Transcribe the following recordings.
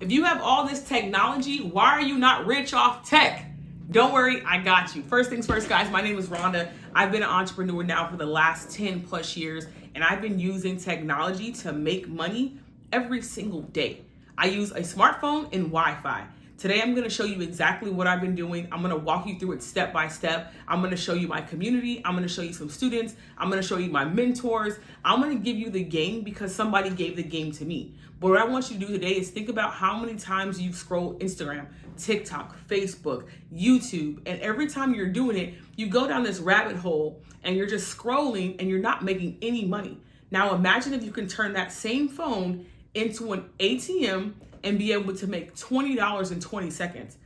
If you have all this technology, why are you not rich off tech? Don't worry, I got you. First things first, guys, my name is Rhonda. I've been an entrepreneur now for the last 10 plus years, and I've been using technology to make money every single day. I use a smartphone and Wi-Fi. Today, I'm gonna show you exactly what I've been doing. I'm gonna walk you through it step by step. I'm gonna show you my community. I'm gonna show you some students. I'm gonna show you my mentors. I'm gonna give you the game because somebody gave the game to me. But what I want you to do today is think about how many times you've scrolled Instagram, TikTok, Facebook, YouTube, and every time you're doing it, you go down this rabbit hole and you're just scrolling and you're not making any money. Now imagine if you can turn that same phone into an ATM and be able to make $20 in 20 seconds,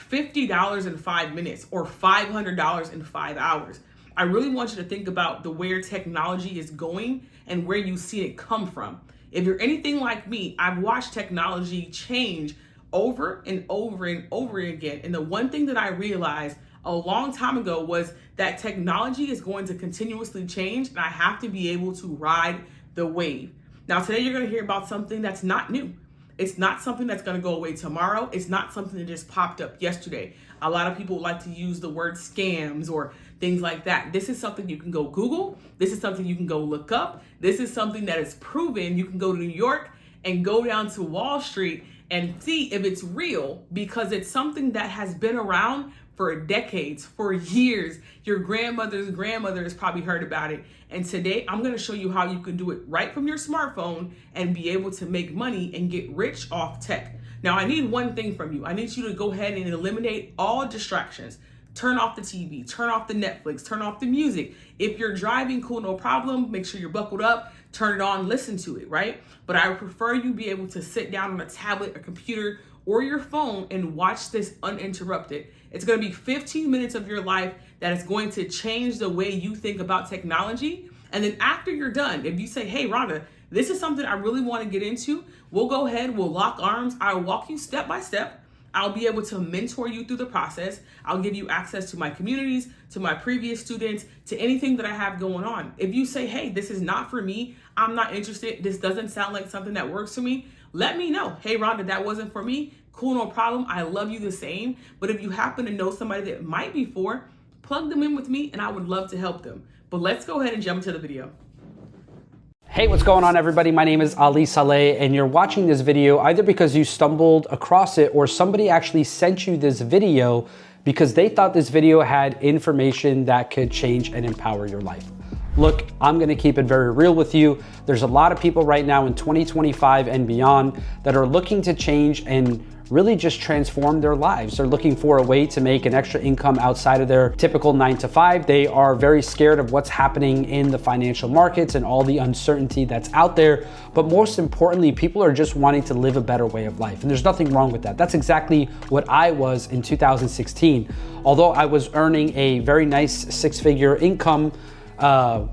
$50 in 5 minutes, or $500 in 5 hours. I really want you to think about where technology is going and where you see it come from. If you're anything like me, I've watched technology change over and over and over again. And the one thing that I realized a long time ago was that technology is going to continuously change, and I have to be able to ride the wave. Now, today you're going to hear about something that's not new. It's not something that's going to go away tomorrow. It's not something that just popped up yesterday. A lot of people like to use the word scams or things like that. This is something you can go Google. This is something you can go look up. This is something that is proven. You can go to New York and go down to Wall Street and see if it's real, because it's something that has been around for decades, for years. Your grandmother's grandmother has probably heard about it. And today I'm gonna show you how you can do it right from your smartphone and be able to make money and get rich off tech. Now, I need one thing from you. I need you to go ahead and eliminate all distractions. Turn off the TV, turn off the Netflix, turn off the music. If you're driving, cool, no problem. Make sure you're buckled up, turn it on, listen to it, right? But I would prefer you be able to sit down on a tablet, a computer, or your phone and watch this uninterrupted. It's gonna be 15 minutes of your life that is going to change the way you think about technology. And then after you're done, if you say, hey, Rhonda, this is something I really wanna get into, we'll go ahead, we'll lock arms. I'll walk you step by step. I'll be able to mentor you through the process. I'll give you access to my communities, to my previous students, to anything that I have going on. If you say, hey, this is not for me, I'm not interested, this doesn't sound like something that works for me, let me know. Hey, Rhonda, that wasn't for me. Cool, no problem. I love you the same. But if you happen to know somebody that it might be for, plug them in with me and I would love to help them. But let's go ahead and jump into the video. Hey, what's going on, everybody? My name is Ali Saleh, and you're watching this video either because you stumbled across it or somebody actually sent you this video because they thought this video had information that could change and empower your life. Look, I'm gonna keep it very real with you. There's a lot of people right now in 2025 and beyond that are looking to change and really just transform their lives. They're looking for a way to make an extra income outside of their typical 9 to 5. They are very scared of what's happening in the financial markets and all the uncertainty that's out there. But most importantly, people are just wanting to live a better way of life. And there's nothing wrong with that. That's exactly what I was in 2016. Although I was earning a very nice 6-figure income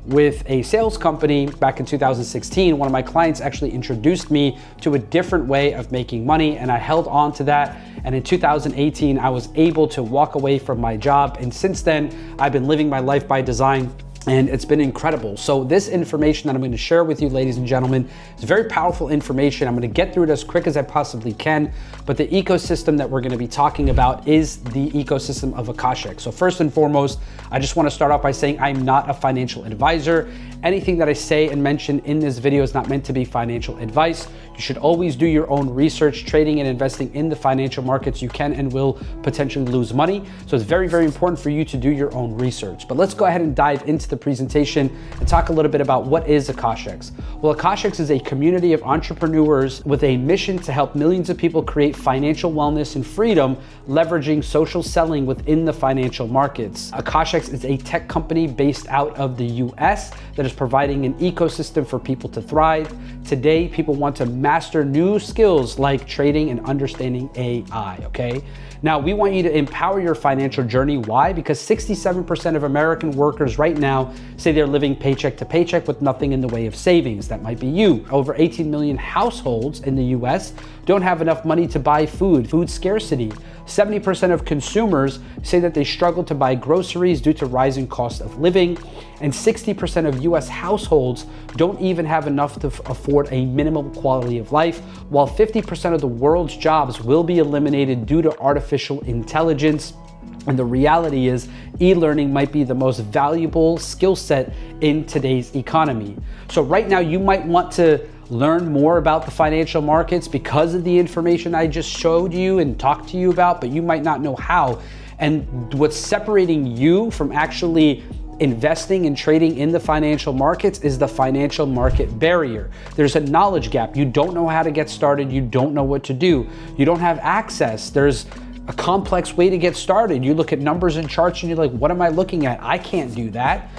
with a sales company back in 2016, one of my clients actually introduced me to a different way of making money, and I held on to that. And in 2018, I was able to walk away from my job. And since then, I've been living my life by design. And it's been incredible. So this information that I'm going to share with you, ladies and gentlemen, is very powerful information. I'm going to get through it as quick as I possibly can. But the ecosystem that we're going to be talking about is the ecosystem of Akashx. So first and foremost, I just want to start off by saying I'm not a financial advisor. Anything that I say and mention in this video is not meant to be financial advice. You should always do your own research. Trading and investing in the financial markets, you can and will potentially lose money. So it's very, very important for you to do your own research. But let's go ahead and dive into the presentation and talk a little bit about what is Akashx. Well, Akashx is a community of entrepreneurs with a mission to help millions of people create financial wellness and freedom, leveraging social selling within the financial markets. Akashx is a tech company based out of the US that is providing an ecosystem for people to thrive. Today, people want to master new skills like trading and understanding AI, okay? Now, we want you to empower your financial journey. Why? Because 67% of American workers right now now say they're living paycheck to paycheck with nothing in the way of savings. That might be you. Over 18 million households in the US don't have enough money to buy food scarcity. 70% of consumers say that they struggle to buy groceries due to rising cost of living, and 60% of US households don't even have enough to afford a minimum quality of life, while 50% of the world's jobs will be eliminated due to artificial intelligence. And the reality is, e-learning might be the most valuable skill set in today's economy. So right now you might want to learn more about the financial markets because of the information I just showed you and talked to you about, but you might not know how. And what's separating you from actually investing and trading in the financial markets is the financial market barrier. There's a knowledge gap. You don't know how to get started. You don't know what to do. You don't have access. There's a complex way to get started. You look at numbers and charts and you're like, what am I looking at? I can't do that.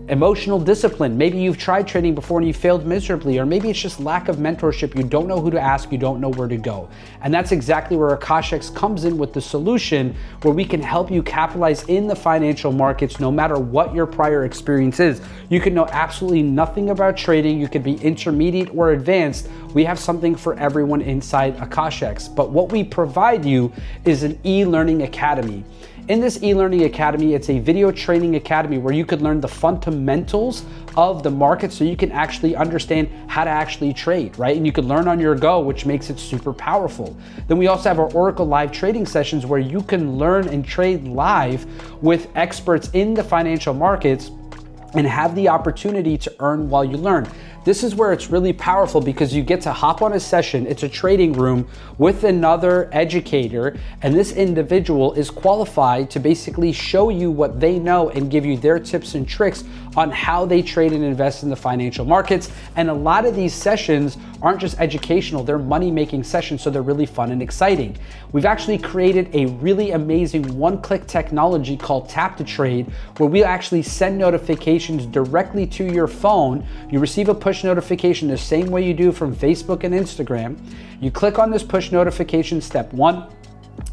Emotional discipline. Maybe you've tried trading before and you failed miserably, or maybe it's just lack of mentorship. You don't know who to ask, you don't know where to go. And that's exactly where Akashx comes in with the solution, where we can help you capitalize in the financial markets no matter what your prior experience is. You can know absolutely nothing about trading, you could be intermediate or advanced. We have something for everyone inside Akashx. But what we provide you is an e-learning academy. In this e-learning academy, it's a video training academy where you could learn the fundamentals of the market so you can actually understand how to actually trade, right? And you can learn on your go, which makes it super powerful. Then we also have our Oracle live trading sessions where you can learn and trade live with experts in the financial markets and have the opportunity to earn while you learn. This is where it's really powerful because you get to hop on a session. It's a trading room with another educator, and this individual is qualified to basically show you what they know and give you their tips and tricks on how they trade and invest in the financial markets. And a lot of these sessions aren't just educational, they're money-making sessions, so they're really fun and exciting. We've actually created a really amazing one-click technology called Tap to Trade, where we actually send notifications directly to your phone. You receive a push notification the same way you do from Facebook and Instagram. You click on this push notification, step 1.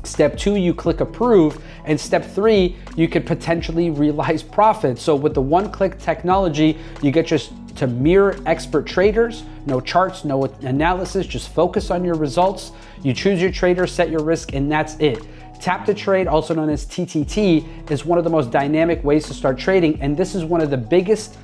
Step 2, you click approve, and step 3, you could potentially realize profits. So with the one-click technology, you get just to mirror expert traders, no charts, no analysis, just focus on your results. You choose your trader, set your risk, and that's it. Tap to Trade, also known as TTT, is one of the most dynamic ways to start trading, and this is one of the biggest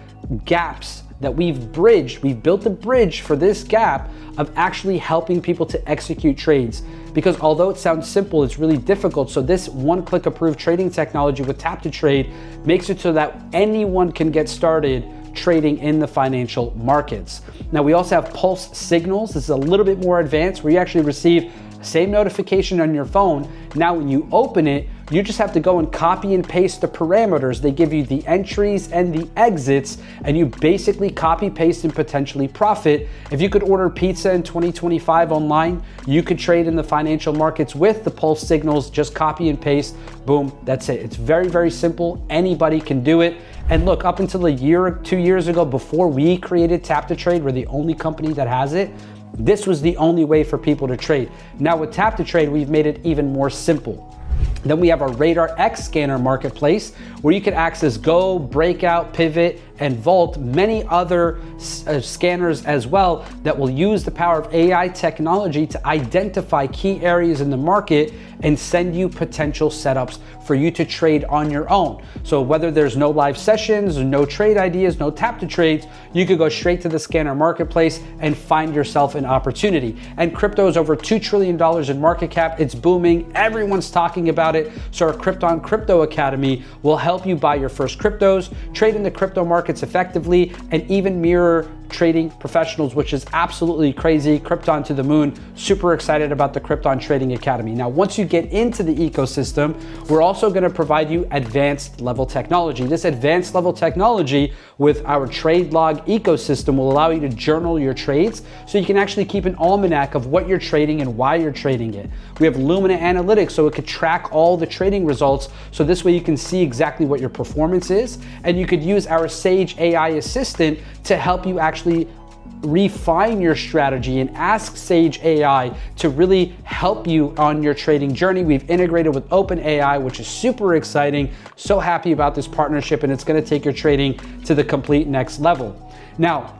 gaps that we've bridged. We've built a bridge for this gap of actually helping people to execute trades. Because although it sounds simple, it's really difficult. So this one-click approved trading technology with Tap to Trade makes it so that anyone can get started trading in the financial markets. Now we also have pulse signals. This is a little bit more advanced, where you actually receive the same notification on your phone. Now when you open it, you just have to go and copy and paste the parameters. They give you the entries and the exits, and you basically copy, paste, and potentially profit. If you could order pizza in 2025 online, you could trade in the financial markets with the pulse signals. Just copy and paste, boom, that's it. It's very, very simple. Anybody can do it. And look, up until a year or 2 years ago, before we created Tap to Trade, we're the only company that has it. This was the only way for people to trade. Now with Tap to Trade, we've made it even more simple. Then we have our Radar X scanner marketplace, where you can access Go, Breakout, Pivot, and Vault, many other scanners as well that will use the power of AI technology to identify key areas in the market and send you potential setups for you to trade on your own. So whether there's no live sessions, no trade ideas, no tap to trades, you could go straight to the scanner marketplace and find yourself an opportunity. And crypto is over $2 trillion in market cap. It's booming. Everyone's talking about it. So our Krypton Crypto Academy will help you buy your first cryptos, trade in the crypto markets effectively, and even mirror trading professionals, which is absolutely crazy. Krypton to the moon. Super excited about the Krypton Trading Academy. Now, once you get into the ecosystem, we're also going to provide you advanced level technology. This advanced level technology with our trade log ecosystem will allow you to journal your trades, so you can actually keep an almanac of what you're trading and why you're trading it. We have Lumina Analytics, so it could track all the trading results, so this way you can see exactly what your performance is, and you could use our Sage AI assistant to help you actually refine your strategy and ask Sage AI to really help you on your trading journey. We've integrated with OpenAI, which is super exciting. So happy about this partnership, and it's going to take your trading to the complete next level. Now,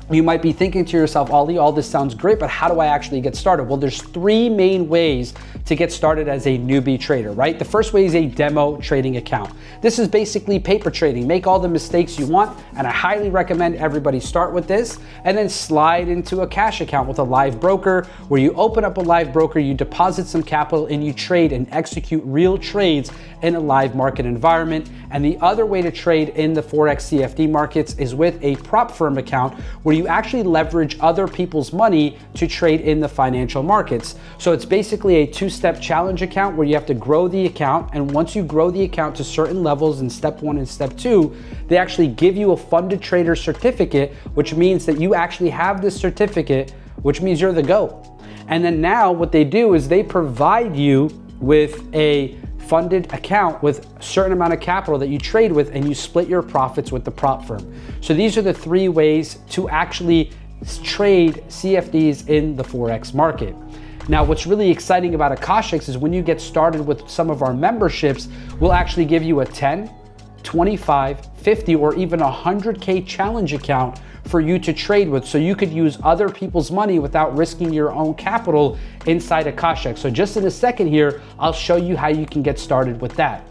you might be thinking to yourself, Ali, all this sounds great, but how do I actually get started? Well, there's three main ways to get started as a newbie trader, right? The first way is a demo trading account. This is basically paper trading. Make all the mistakes you want, and I highly recommend everybody start with this, and then slide into a cash account with a live broker, where you open up a live broker, you deposit some capital, and you trade and execute real trades in a live market environment. And the other way to trade in the Forex CFD markets is with a prop firm account, where you actually leverage other people's money to trade in the financial markets. So it's basically a two-step challenge account where you have to grow the account, and once you grow the account to certain levels in step 1 and step 2, they actually give you a funded trader certificate, which means that you actually have this certificate, which means you're the GOAT. And then now what they do is they provide you with a funded account with a certain amount of capital that you trade with, and you split your profits with the prop firm. So these are the three ways to actually trade CFDs in the Forex market. Now, what's really exciting about Akashx is when you get started with some of our memberships, we'll actually give you a 10, 25, 50, or even 100K challenge account for you to trade with, so you could use other people's money without risking your own capital inside Akashx. So just in a second here, I'll show you how you can get started with that.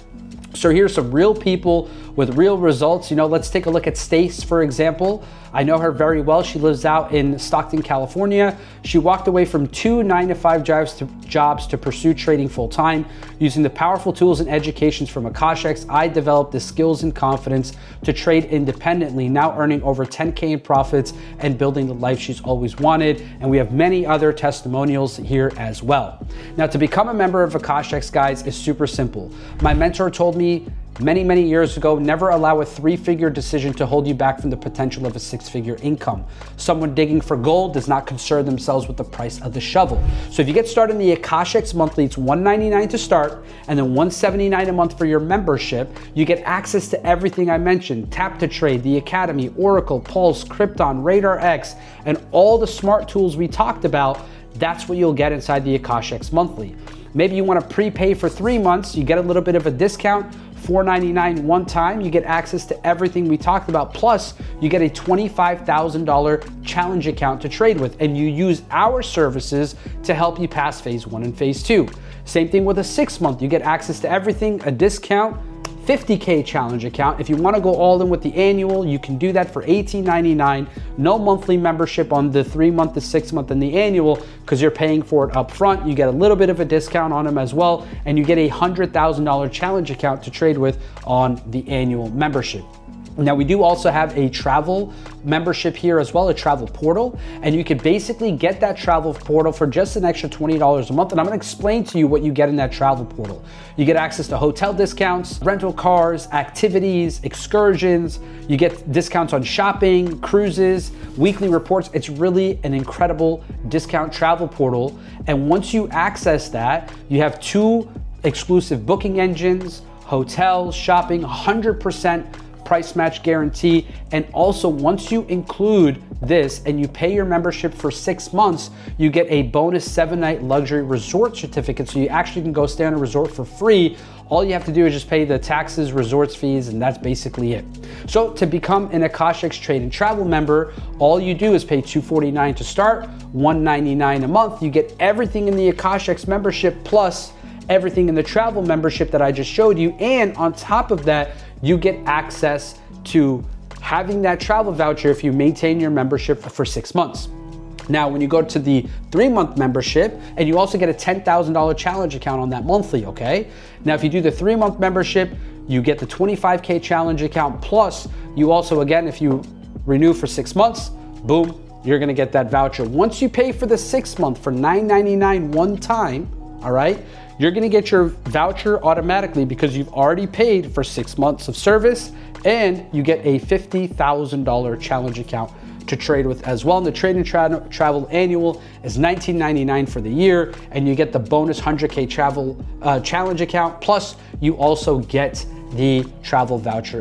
So here's some real people with real results. You know, let's take a look at Stace, for example. I know her very well. She lives out in Stockton, California. She walked away from 2 9-to-5 jobs to pursue trading full time. Using the powerful tools and educations from Akashx, I developed the skills and confidence to trade independently, now earning over 10K in profits and building the life she's always wanted. And we have many other testimonials here as well. Now, to become a member of Akashx, guys, is super simple. My mentor told me many years ago, never allow a 3-figure decision to hold you back from the potential of a 6-figure income. Someone digging for gold does not concern themselves with the price of the shovel. So if you get started in the Akashx monthly, it's $199 to start, and then $179 a month for your membership. You get access to everything I mentioned: Tap to Trade, the Academy, Oracle, Pulse, Krypton, Radar X, and all the smart tools we talked about. That's what you'll get inside the Akashx monthly. Maybe you want to prepay for 3 months, you get a little bit of a discount, $4.99 one time, you get access to everything we talked about, plus you get a $25,000 challenge account to trade with, and you use our services to help you pass phase 1 and phase 2. Same thing with a 6-month, you get access to everything, a discount, 50K challenge account. If you want to go all in with the annual, you can do that for $18.99. No monthly membership on the 3-month, the 6-month, and the annual, because you're paying for it up front. You get a little bit of a discount on them as well, and you get a $100,000 challenge account to trade with on the annual membership. Now, we do also have a travel membership here as well, a travel portal, and you can basically get that travel portal for just an extra $20 a month. And I'm gonna explain to you what you get in that travel portal. You get access to hotel discounts, rental cars, activities, excursions. You get discounts on shopping, cruises, weekly reports. It's really an incredible discount travel portal. And once you access that, you have 2 exclusive booking engines, hotels, shopping, 100% price match guarantee. And also, once you include this and you pay your membership for 6 months, you get a bonus 7-night luxury resort certificate. So you actually can go stay on a resort for free. All you have to do is just pay the taxes, resorts fees, and that's basically it. So to become an Akashx Trade and Travel member, all you do is pay $249 to start, $199 a month. You get everything in the Akashx membership plus everything in the travel membership that I just showed you. And on top of that, you get access to having that travel voucher if you maintain your membership for 6 months. Now, when you go to the 3-month membership, and you also get a $10,000 challenge account on that monthly, okay? Now, if you do the 3-month membership, you get the 25K challenge account, plus you also, again, if you renew for 6 months, boom, you're gonna get that voucher. Once you pay for the 6-month for $9.99 one time, all right, you're gonna get your voucher automatically because you've already paid for 6 months of service, and you get a $50,000 challenge account to trade with as well. And the Trade and Travel annual is $19.99 for the year, and you get the bonus 100K travel challenge account, plus you also get the travel voucher